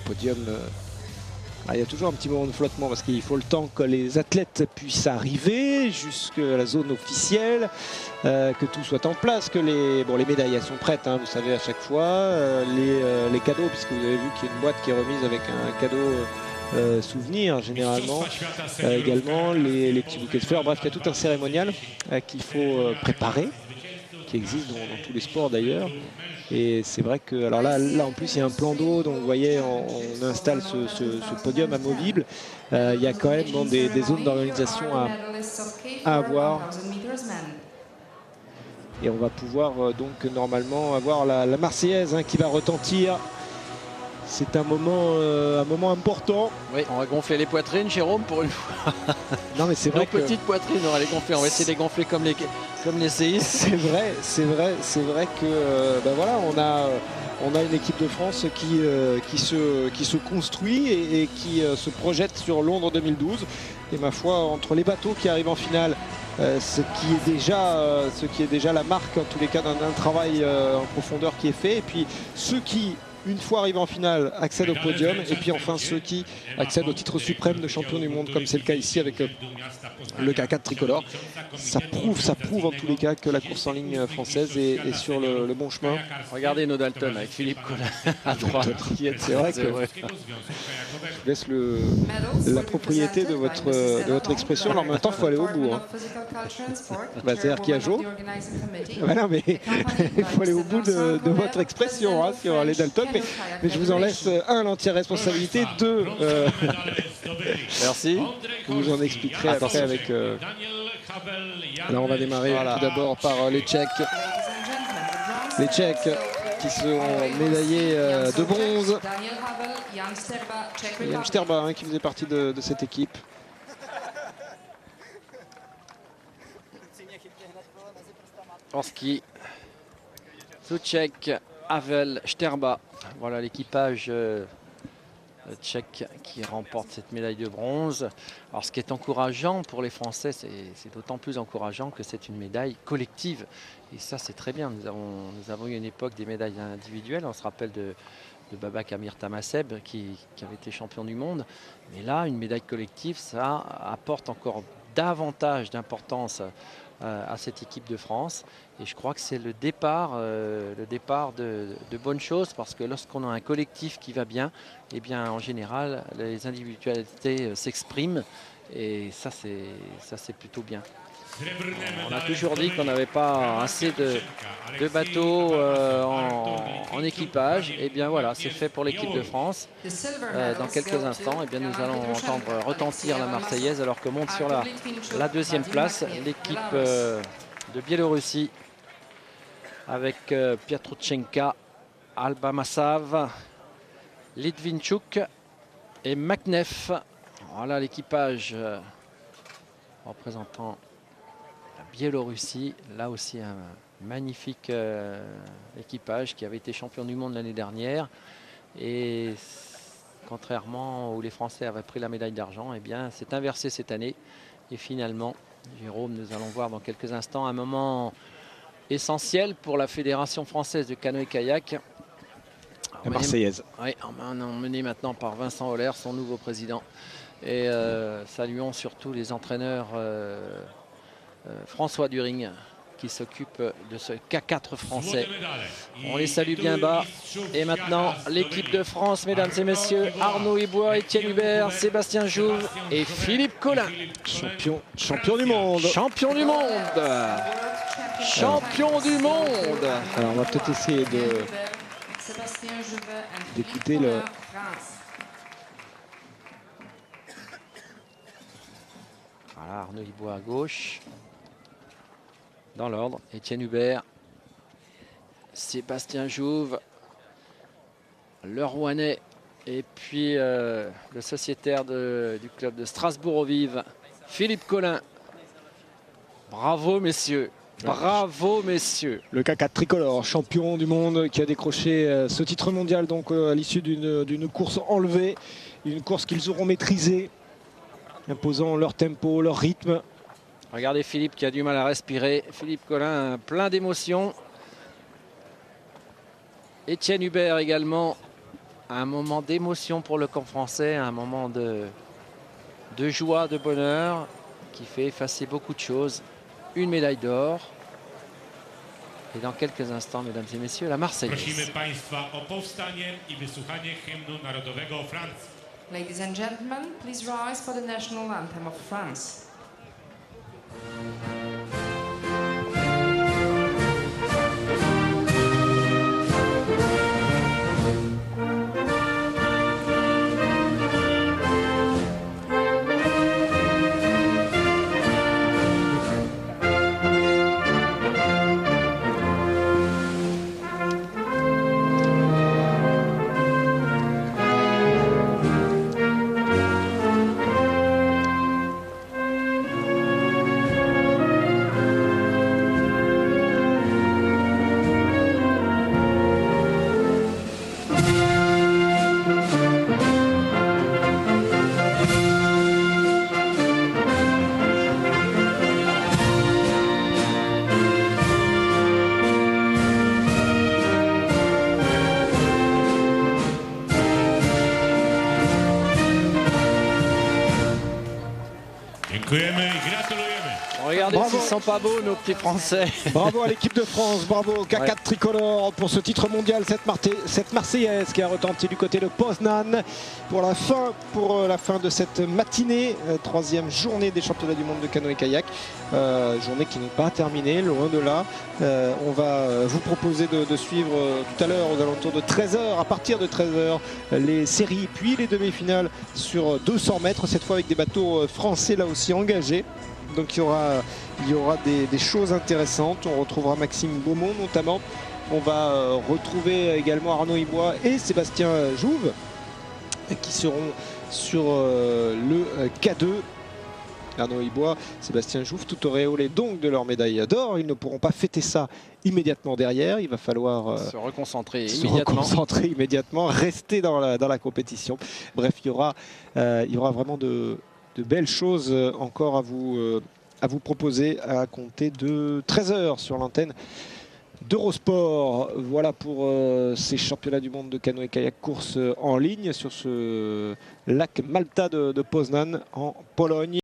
podium. Il y a toujours un petit moment de flottement parce qu'il faut le temps que les athlètes puissent arriver jusqu'à la zone officielle, que tout soit en place, que les médailles elles sont prêtes, hein, vous savez à chaque fois, les cadeaux, puisque vous avez vu qu'il y a une boîte qui est remise avec un cadeau souvenir généralement, également les petits bouquets de fleurs, bref il y a tout un cérémonial qu'il faut préparer, qui existe dans tous les sports d'ailleurs. Et c'est vrai que, alors là en plus il y a un plan d'eau, donc vous voyez on installe ce podium amovible. Il y a quand même des zones d'organisation à avoir. Et on va pouvoir donc normalement avoir la Marseillaise hein, qui va retentir. C'est un moment important. Oui, on va gonfler les poitrines, Jérôme, pour une fois. Non mais c'est vrai que petites poitrines, on va les gonfler. On va essayer de les gonfler comme les séistes. C'est vrai que ben voilà, on a une équipe de France qui se construit et qui se projette sur Londres 2012. Et ma foi, entre les bateaux qui arrivent en finale, ce qui est déjà la marque en tous les cas d'un travail en profondeur qui est fait, et puis ceux qui une fois arrivés en finale accèdent au podium, et puis enfin ceux qui accèdent au titre suprême de champion du monde, comme c'est le cas ici avec le K4 tricolore. Ça prouve en tous les cas que la course en ligne française est sur le bon chemin. Regardez nos Dalton avec Philippe Collin à droite. C'est vrai que je laisse la propriété de votre expression. Alors en même temps il faut aller au bout hein. C'est-à-dire qu'il y a Jo. Non, mais il faut aller au bout de votre expression hein, sur les Dalton, mais je vous en laisse l'entière responsabilité, merci. Vous en expliquerez après avec alors on va démarrer tout d'abord par les Tchèques qui sont médaillés de bronze. Jan Sterba hein, qui faisait partie de cette équipe. En ski, Souček, Havel, Sterba. Voilà l'équipage tchèque qui remporte cette médaille de bronze. Alors ce qui est encourageant pour les Français, c'est d'autant plus encourageant que c'est une médaille collective. Et ça c'est très bien. Nous avons eu une époque des médailles individuelles. On se rappelle de Babak Amir Tamaseb qui avait été champion du monde. Mais là, une médaille collective, ça apporte encore davantage d'importance à cette équipe de France, et je crois que c'est le départ de bonnes choses, parce que lorsqu'on a un collectif qui va bien, et bien en général les individualités s'expriment, et ça c'est plutôt bien. On a toujours dit qu'on n'avait pas assez de bateaux en équipage. Et bien voilà, c'est fait pour l'équipe de France. Dans quelques instants, et bien nous allons entendre retentir la Marseillaise, alors que monte sur la deuxième place l'équipe de Biélorussie avec Pietrushenka, Albamassav, Litvinchuk et Maknev. Voilà l'équipage représentant Biélorussie, là aussi un magnifique équipage qui avait été champion du monde l'année dernière, et contrairement où les Français avaient pris la médaille d'argent, et bien c'est inversé cette année, et finalement Jérôme, nous allons voir dans quelques instants un moment essentiel pour la Fédération française de canoë-kayak, la Marseillaise. Oui, emmené maintenant par Vincent Holler, son nouveau président, et saluons surtout les entraîneurs François During qui s'occupe de ce K4 français. On les salue bien bas. Et maintenant, l'équipe de France, mesdames et messieurs, Arnaud Ibois, Étienne Hubert, Sébastien Jouve et Philippe Collin. Champion du monde. Champion du monde. Champion du monde. Alors on va peut-être essayer d'écouter le... Voilà, Arnaud Ibois à gauche. Dans l'ordre, Étienne Hubert, Sébastien Jouve, le Rouennais, et puis le sociétaire du club de Strasbourg-aux-Vives, Philippe Collin. Bravo messieurs, bravo messieurs. Le K4 tricolore, champion du monde, qui a décroché ce titre mondial donc à l'issue d'une course enlevée, une course qu'ils auront maîtrisée, imposant leur tempo, leur rythme. Regardez Philippe qui a du mal à respirer. Philippe Collin plein d'émotions. Étienne Hubert également. un moment d'émotion pour le camp français, un moment de joie, de bonheur qui fait effacer beaucoup de choses. Une médaille d'or. Et dans quelques instants, mesdames et messieurs, la Marseillaise. Ladies and gentlemen, please rise for the national anthem of France. Regardez s'ils sont pas beaux, nos petits Français. Bravo à l'équipe de France, bravo au K4 tricolore pour ce titre mondial, cette Marseillaise qui a retenti du côté de Poznan pour la fin de cette matinée, troisième journée des championnats du monde de canoë-kayak. Journée qui n'est pas terminée, loin de là. On va vous proposer de suivre tout à l'heure aux alentours de 13h, à partir de 13h, les séries puis les demi-finales sur 200 mètres, cette fois avec des bateaux français là aussi engagés. Donc il y aura des choses intéressantes. On retrouvera Maxime Beaumont notamment. On va retrouver également Arnaud Ibois et Sébastien Jouve qui seront sur le K2. Arnaud Ibois, Sébastien Jouve, tout auréolé donc de leur médaille d'or. Ils ne pourront pas fêter ça immédiatement derrière. Il va falloir se reconcentrer immédiatement, rester dans la compétition. Bref, il y aura vraiment de belles choses encore à vous proposer à compter de 13h sur l'antenne d'Eurosport. Voilà pour ces championnats du monde de canoë-kayak course en ligne sur ce lac Malta de Poznan en Pologne.